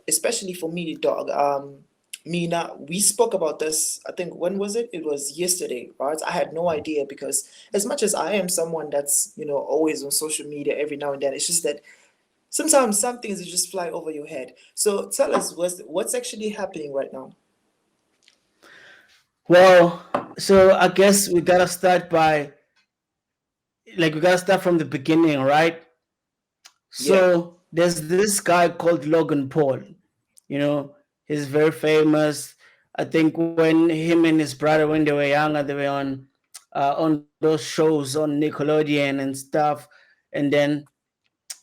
especially for me, dog. Mina, we spoke about this. I think when was it? It was yesterday, right? I had no idea because as much as I am someone that's always on social media every now and then, it's just that sometimes some things just fly over your head. So tell us what's actually happening right now. Well, so I guess we gotta start from the beginning, right? Yeah, So there's this guy called Logan Paul. You know, he's very famous. I think when him and his brother, when they were younger, they were on those shows on Nickelodeon and stuff. And then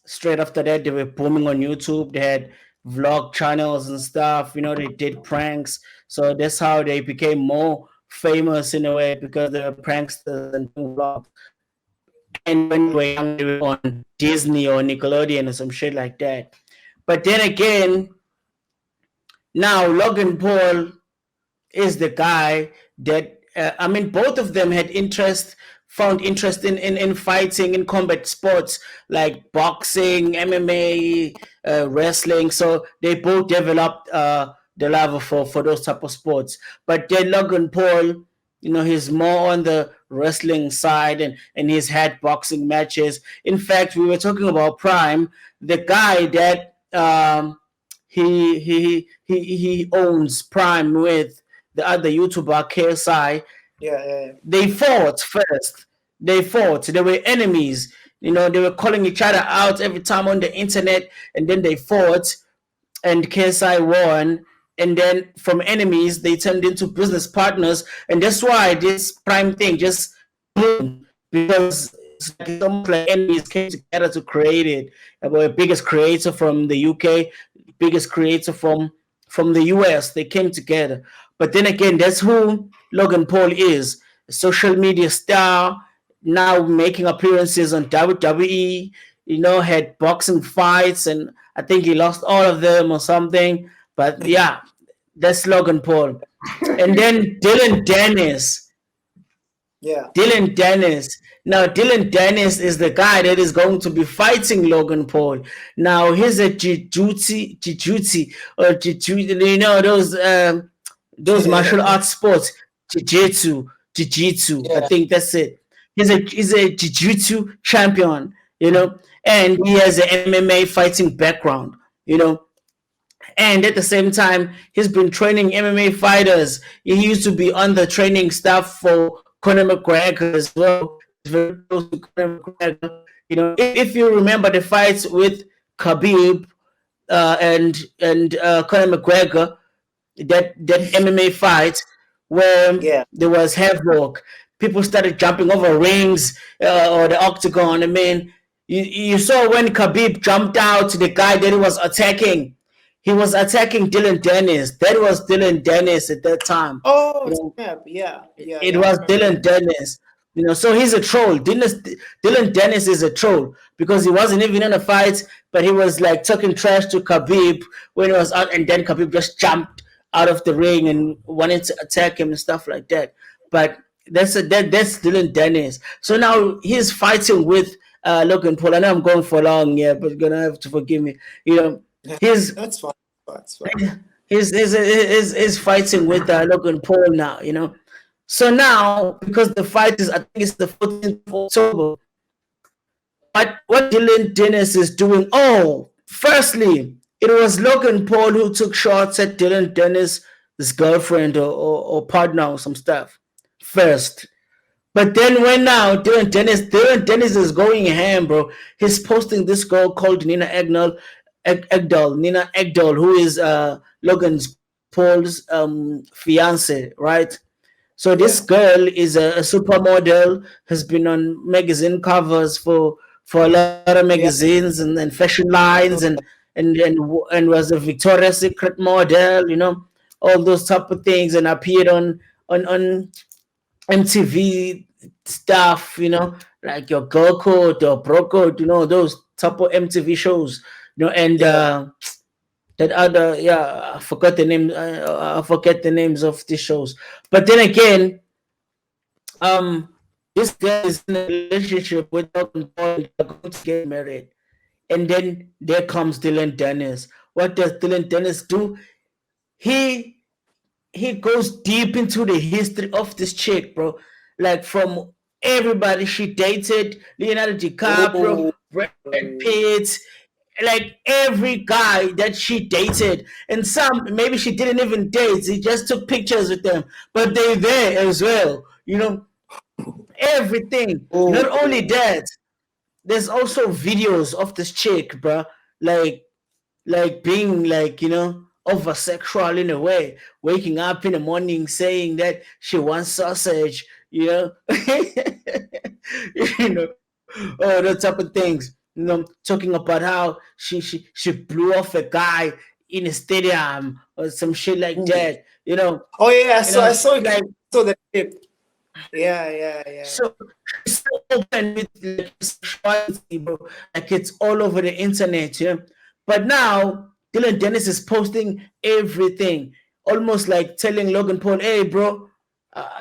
straight after that, they were booming on YouTube. They had vlog channels and stuff. They did pranks. So that's how they became more famous in a way, because they were pranksters and doing vlogs. And when they were young, they were on Disney or Nickelodeon or some shit like that. But then again, now Logan Paul is the guy that I mean, both of them had found interest in fighting, in combat sports like boxing, MMA, wrestling. So they both developed the love for those type of sports. But then Logan Paul, he's more on the wrestling side, and he's had boxing matches. In fact, we were talking about Prime, the guy that he owns Prime with the other YouTuber KSI. yeah, yeah, yeah. They fought first. They fought. They were enemies. They were calling each other out every time on the internet, and then they fought, and KSI won. And then from enemies, they turned into business partners, and that's why this Prime thing just boomed, because it's almost like enemies came together to create it. The biggest creator from the UK, biggest creator from the US, they came together. But then again, that's who Logan Paul is, a social media star, now making appearances on WWE. Had boxing fights, and I think he lost all of them or something. But yeah, that's Logan Paul. And then Yeah. Dillon Danis. Now, Dillon Danis is the guy that is going to be fighting Logan Paul. Now, he's a jiu-jitsu, those martial arts sports, jiu-jitsu. I Yeah. think that's it. He's a jiu-jitsu champion, and he has an MMA fighting background, you know. And at the same time, he's been training MMA fighters. He used to be on the training staff for Conor McGregor as well. He's very close to Conor McGregor. If you remember the fights with Khabib and Conor McGregor, that MMA fight where Yeah. there was havoc. People started jumping over rings or the octagon. I mean, you saw when Khabib jumped out, the guy that he was attacking. He was attacking Dillon Danis. That was Dillon Danis at that time. Oh, You know, snap. Yeah. Yeah. it Yeah. I was remember Dillon that. Dennis. So he's a troll. Dillon Dennis is a troll because he wasn't even in a fight, but he was like talking trash to Khabib when he was out, and then Khabib just jumped out of the ring and wanted to attack him and stuff like that. But that's Dillon Dennis. So now he's fighting with Logan Paul. I know I'm going for long, yeah, but you're gonna have to forgive me. Yeah. He's That's fine. That's fine. he's fighting with Logan Paul now. So now, because the fight is, I think it's the 14th of October, what Dillon Dennis is doing? Oh, firstly, it was Logan Paul who took shots at Dillon Dennis, his girlfriend or partner or some stuff first. But then when now Dillon Dennis is going ham, bro. He's posting this girl called Nina Egdal, who is Logan's Paul's fiance, right? So this Yeah. girl is a supermodel, has been on magazine covers for a lot of Yeah. magazines and fashion lines, I and know that. and was a Victoria's Secret model, all those type of things, and appeared on MTV stuff, like your Girl Code or Bro Code, those type of MTV shows, and Yeah. that other, yeah, I forget the names of these shows. But then again, this girl is in a relationship with Logan Paul, and they're going to get married. And then there comes Dillon Dennis. what does Dylan Dennis do? He he goes deep into the history of this chick, bro. Like from everybody she dated, Leonardo DiCaprio, Oh, Brad Pitt, like every guy that she dated, and some maybe she didn't even date. He just took pictures with them, but they there as well. Everything. Not only oh, that, there's also videos of this chick, bro. Like being like over sexual in a way, waking up in the morning saying that she wants sausage, all those type of things, talking about how she blew off a guy in a stadium or some shit like oh. that, you know Oh yeah, I so saw it. like Saw the clip. Yeah, yeah, yeah. so she's so open with like sexuality, bro. Like it's all over the internet, yeah. But now Dylan Dennis is posting everything, almost like telling Logan Paul, "Hey, bro,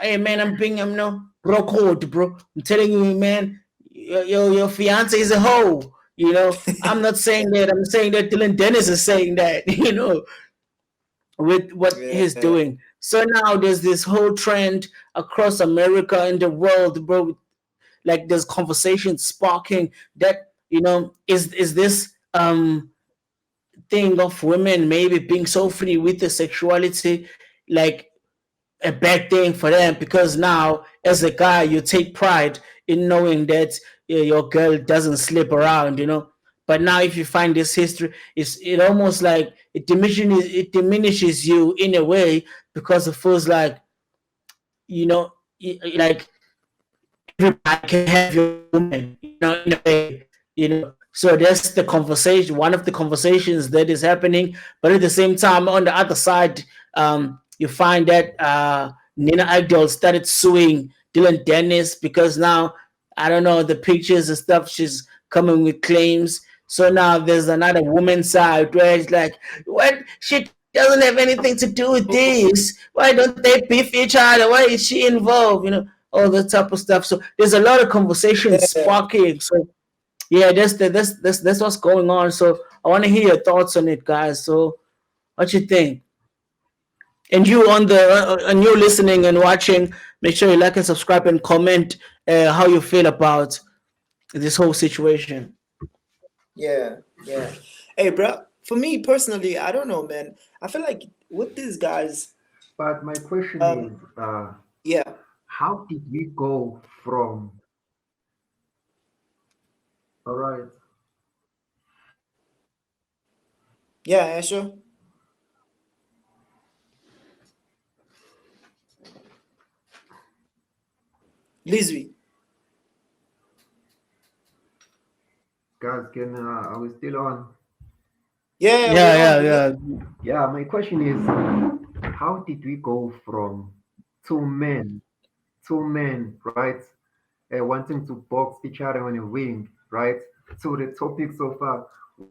hey man, I'm no bro code, bro. I'm telling you, man, your fiance is a hoe." I'm not saying that. I'm saying that Dylan Dennis is saying that. With what he's Yeah, doing. So now there's this whole trend across America and the world, bro. Like there's conversations sparking that is this thing of women maybe being so free with the sexuality like a bad thing for them, because now as a guy you take pride in knowing that your girl doesn't slip around, but now if you find this history, it almost like it diminishes you in a way, because it feels like like everybody can have your woman, in a way, So that's the conversation, one of the conversations that is happening. But at the same time, on the other side, you find that Nina Agdal started suing Dylan Dennis because now, I don't know, the pictures and stuff, she's coming with claims. So now there's another woman's side where it's like, what? She doesn't have anything to do with this. Why don't they beef each other? Why is she involved? All that type of stuff. So there's a lot of conversations yeah, sparking. So yeah, that's what's going on. So I want to hear your thoughts on it, guys. So what you think? And you and you listening and watching, make sure you like and subscribe and comment how you feel about this whole situation. yeah, yeah. Hey, bro. For me personally, I don't know, man. I feel like with these guys, But my question um, is, yeah, how did we go from, all right, yeah, yeah, sure. Lizzie. guys, are we still on? Yeah, yeah, we Yeah, on, yeah, we on. yeah. Yeah, my question is, how did we go from two men, two men, right, wanting to box each other on a ring, right, to the topics of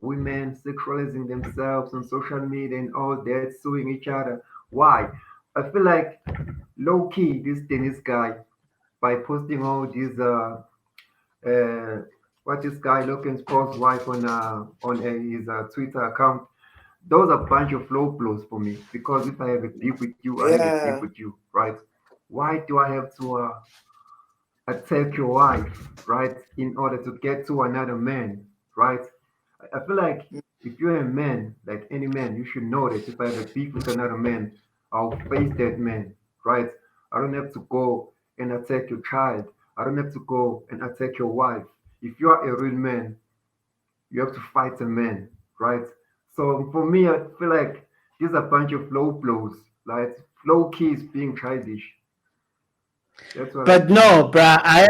women sexualizing themselves on social media and all that, suing each other? Why? I feel like low key, this Dennis guy, by posting all these uh, what this guy Logan's Paul's wife on his Twitter account. Those are a bunch of low blows for me, because if I have a beef with you, I have a beef Yeah, with you, right? Why do I have to attack your wife, right, in order to get to another man, right? I feel like if you're a man, like any man, you should know that if I have a beef with another man, I'll face that man, right? I don't have to go and attack your child. I don't have to go and attack your wife. If you are a real man, you have to fight a man, right? So for me, I feel like these are a bunch of low blows, like low keys being childish. That's what I But think. no, bruh, I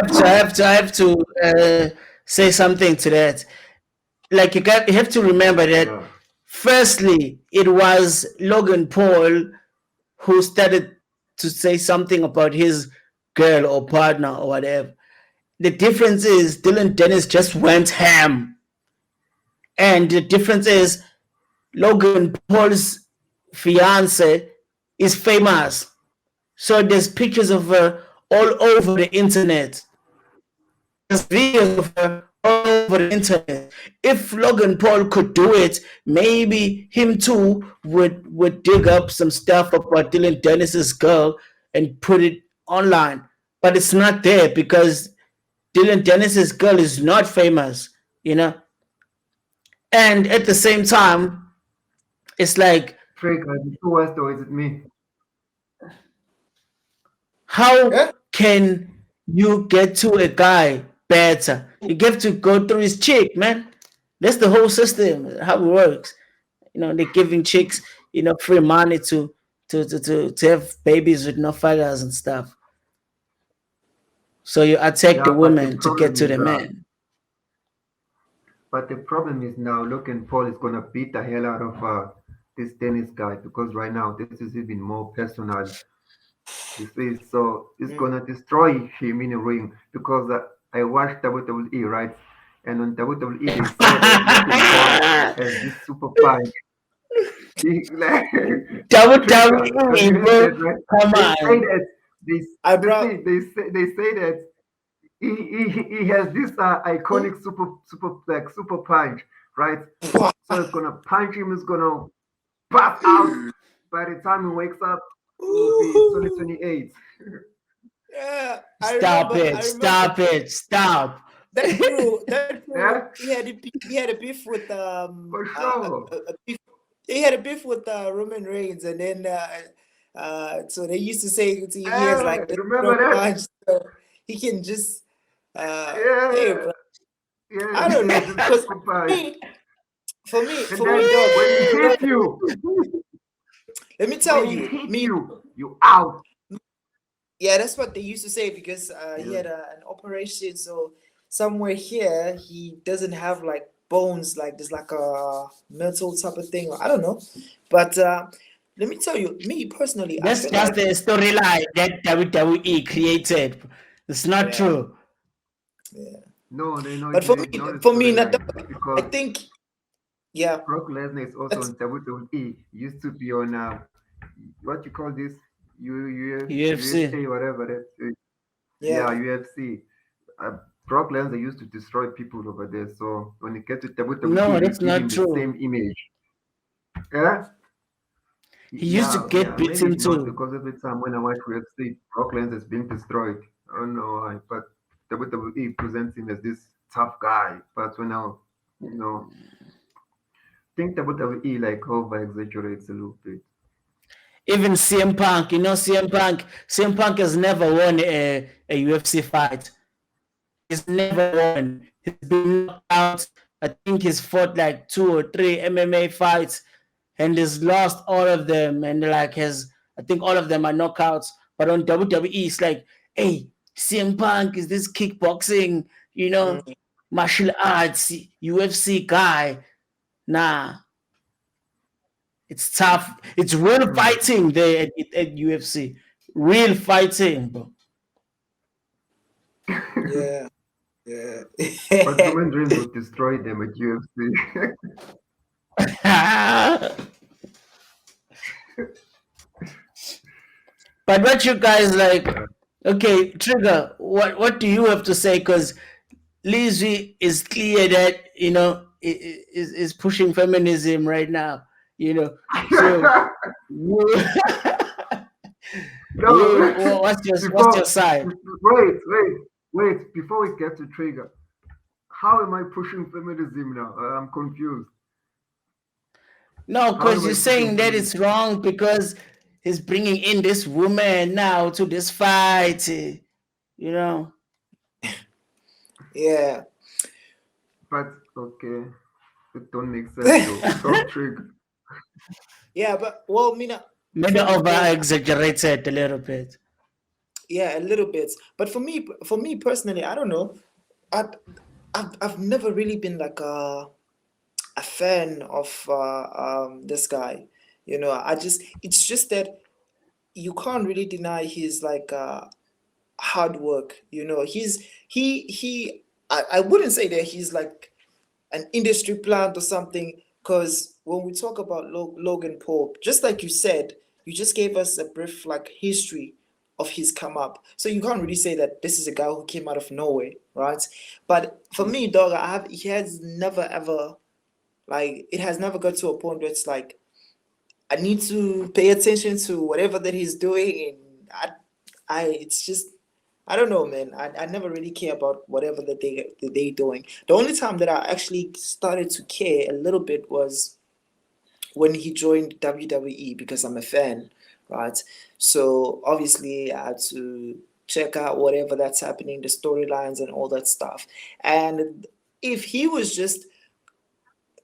have to say something to that. Like you have to remember that. Yeah. Firstly, it was Logan Paul who started to say something about his girl or partner or whatever. The difference is Dylan Dennis just went ham. And the difference is Logan Paul's fiance is famous. So there's pictures of her all over the internet. There's videos of her all over the internet. If Logan Paul could do it, maybe him too would dig up some stuff about Dylan Dennis's girl and put it online. But it's not there because Dylan Dennis's girl is not famous, you know. And at the same time, it's like, Trigger, is it who else or is it me? how Yeah. can you get to a guy better? You have to go through his chick, man. That's the whole system, how it works. They're giving chicks, free money to have babies with no fathers and stuff. So you attack the Yeah, but the woman to get problem to is the man. now Logan Paul is gonna beat the hell out of this tennis guy because right now this is even more personal. You see, so it's Mm. gonna destroy him in a ring because I watched WWE, right? And on WWE they said that Logan Paul has this super punch. He, like, Trigger, have you WWE, heard bro. that, right? Come They say on. that this I you brought. see they say that he has this iconic super punch, right? So it's gonna punch him, it's gonna pass out. By the time he wakes up, it will be Ooh, 2028. yeah, I Stop remember. it. I remember. Stop it. Stop. That's true. That's true. Yeah, He had a beef with for sure. a beef. He had a beef with Roman Reigns, and then so they used to say he has like this Remember strong that? punch, so he can just hey, Yeah, bro. yeah, I he don't has know, this because super punch. And for me, then dog. Let me tell when he you, hit me. you out. Yeah, that's what they used to say because he Yeah. had an operation. So somewhere here, he doesn't have like bones, like there's like a metal type of thing. I don't know, but let me tell you, me personally, I That's feel just like a storyline that WWE created. It's not yeah, true. yeah. No, no, But it's not a for me, not storyline I because think yeah, Brock Lesnar is also that's on WWE. Used to be on what you call this UFC. USA whatever that. Yeah, yeah, UFC. Uh, Brock Lesnar used to destroy people over there. So when you get to WWE, No, they that's give not him the true. same image. Yeah, He used to yeah. get Maybe beaten not too. because every time when I watch UFC, Brock Lesnar is being destroyed. I don't know why, but WWE presents him as this tough guy. But when I, you know, think WWE like over exaggerates a little bit. Even CM Punk, CM Punk has never won a UFC fight. He's never won. He's been knocked out. I think he's fought like 2 or 3 MMA fights and he's lost all of them. And like I think all of them are knockouts. But on WWE, it's like, hey, CM Punk is this kickboxing, mm, martial arts, UFC guy. Nah, it's tough. It's real Hmm. fighting there at UFC. Real fighting, bro. yeah, yeah. But Roman Reigns would destroy them at UFC. But what you guys like? Okay, Trigger. What do you have to say? Because Lizzie is clear that is pushing feminism right now. So you, No, what's your before, side? wait. Before we get to Trigger, how am I pushing feminism now? I'm confused. No, How because am I you're pushing saying that feminism? it's wrong because he's bringing in this woman now to this fight. You know, Yeah. But okay, it don't make sense though. Talk Trigger. Yeah, but well, Mina, maybe for me, over dog, exaggerated a little bit. yeah, a little bit. But for me personally, I don't know. I I've never really been like a fan of this guy. I just it's just that you can't really deny his like hard work. He I wouldn't say that he's like an industry plant or something, because when we talk about Logan Paul, just like you said, you just gave us a brief like history of his come up. So you can't really say that this is a guy who came out of nowhere. right? But for me, dog, he has never ever, like, it has never got to a point where it's like I need to pay attention to whatever that he's doing, and it's just, I don't know, man. I never really care about whatever that they doing. The only time that I actually started to care a little bit was when he joined WWE because I'm a fan, right? So obviously I had to check out whatever that's happening, the storylines and all that stuff. And if he was just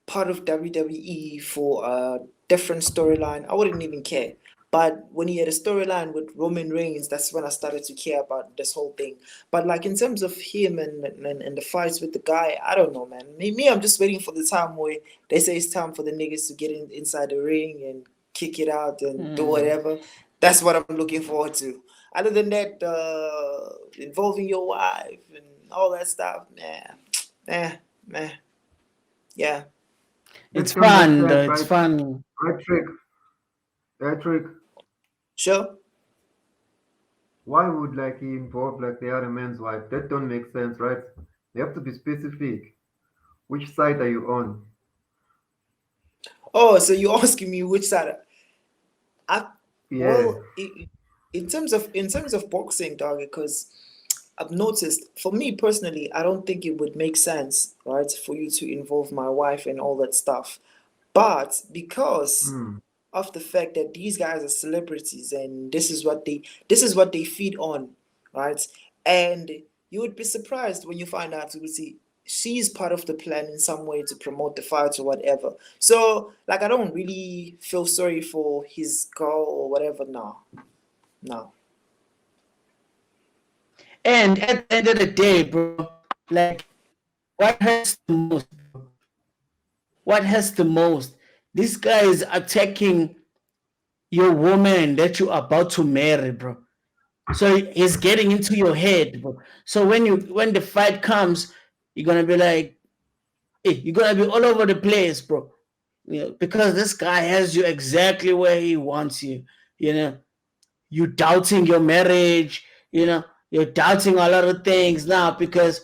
part of WWE for a different storyline, I wouldn't even care. But when he had a storyline with Roman Reigns, that's when I started to care about this whole thing. But like in terms of him and the fights with the guy, I don't know, man. Me, I'm just waiting for the time where they say it's time for the niggas to get inside the ring and kick it out and do whatever. That's what I'm looking forward to. Other than that, involving your wife and all that stuff, man, yeah. It's Let's come back to fun, though. that, It's right? fun. Right, trick. That trick. Sure. Why would like he involve like the other man's wife? That don't make sense, right? You have to be specific. Which side are you on? Oh, so you're asking me which side? I Yeah. well, in terms of boxing, dog, because I've noticed, for me personally, I don't think it would make sense, right, for you to involve my wife and all that stuff. But because Mm. of the fact that these guys are celebrities and this is what they feed on, right? And you would be surprised when you find out, you would see she's part of the plan in some way to promote the fight or whatever. So like I don't really feel sorry for his girl or whatever now. No. And at the end of the day, bro, like what hurts the most, bro? What hurts the most? This guy is attacking your woman that you're about to marry, bro. So he's getting into your head, bro. So when the fight comes, you're gonna be like, hey, you're gonna be all over the place, bro. You know, because this guy has you exactly where he wants you. You know, you doubting your marriage. You know, you're doubting a lot of things now because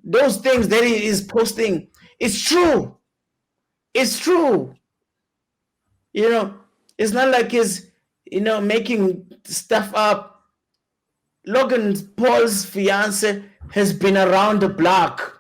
those things that he is posting, it's true. It's true. You know, it's not like he's making stuff up. Logan Paul's fiance has been around the block.